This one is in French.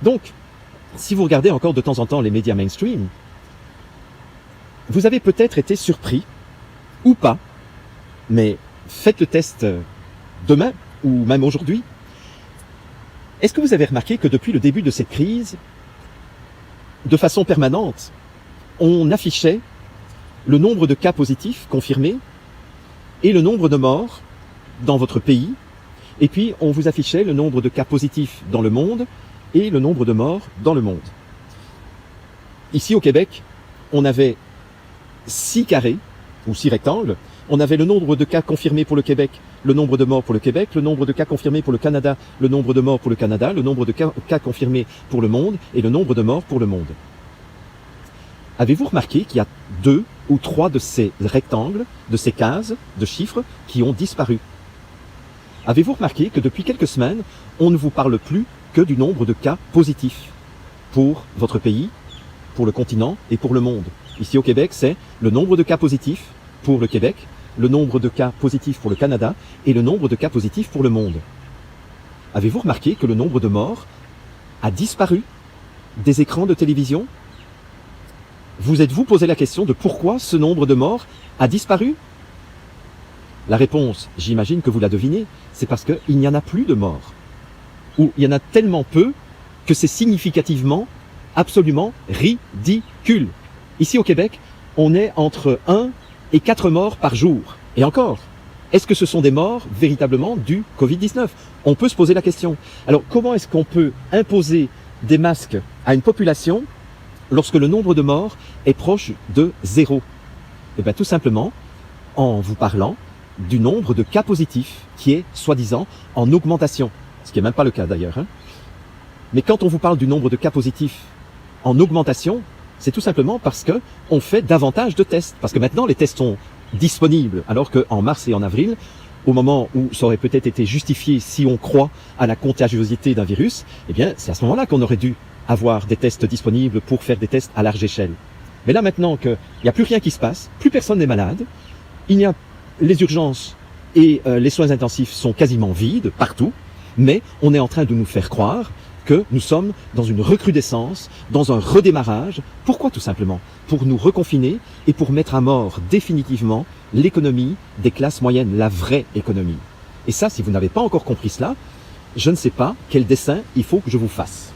Donc, si vous regardez encore de temps en temps les médias mainstream, vous avez peut-être été surpris, ou pas, mais faites le test demain, ou même aujourd'hui. Est-ce que vous avez remarqué que depuis le début de cette crise, de façon permanente, on affichait le nombre de cas positifs confirmés et le nombre de morts dans votre pays, et puis on vous affichait le nombre de cas positifs dans le monde et le nombre de morts dans le monde. Ici au Québec, on avait 6 carrés, ou 6 rectangles. On avait le nombre de cas confirmés pour le Québec, le nombre de morts pour le Québec, le nombre de cas confirmés pour le Canada, le nombre de morts pour le Canada, le nombre de cas confirmés pour le monde et le nombre de morts pour le monde. Avez-vous remarqué qu'il y a 2 ou 3 de ces rectangles, de ces cases de chiffres qui ont disparu? Avez-vous remarqué que depuis quelques semaines, on ne vous parle plus que du nombre de cas positifs pour votre pays, pour le continent et pour le monde? Ici au Québec, c'est le nombre de cas positifs pour le Québec, le nombre de cas positifs pour le Canada et le nombre de cas positifs pour le monde. Avez-vous remarqué que le nombre de morts a disparu des écrans de télévision? Vous êtes-vous posé la question de pourquoi ce nombre de morts a disparu? La réponse, j'imagine que vous la devinez, c'est parce qu'il n'y en a plus de morts. Ou il y en a tellement peu que c'est significativement absolument ridicule. Ici au Québec, on est entre 1 et 4 morts par jour. Et encore, est-ce que ce sont des morts véritablement du Covid-19? On peut se poser la question. Alors comment est-ce qu'on peut imposer des masques à une population lorsque le nombre de morts est proche de 0? Eh bien tout simplement en vous parlant du nombre de cas positifs qui est soi-disant en augmentation. Ce qui n'est même pas le cas d'ailleurs. Mais quand on vous parle du nombre de cas positifs en augmentation, c'est tout simplement parce que on fait davantage de tests. Parce que maintenant, les tests sont disponibles, alors qu'en mars et en avril, au moment où ça aurait peut-être été justifié si on croit à la contagiosité d'un virus, eh bien, c'est à ce moment-là qu'on aurait dû avoir des tests disponibles pour faire des tests à large échelle. Mais là, maintenant qu'il n'y a plus rien qui se passe, plus personne n'est malade, les urgences et les soins intensifs sont quasiment vides partout, mais on est en train de nous faire croire que nous sommes dans une recrudescence, dans un redémarrage. Pourquoi tout simplement? Pour nous reconfiner et pour mettre à mort définitivement l'économie des classes moyennes, la vraie économie. Et ça, si vous n'avez pas encore compris cela, je ne sais pas quel dessin il faut que je vous fasse.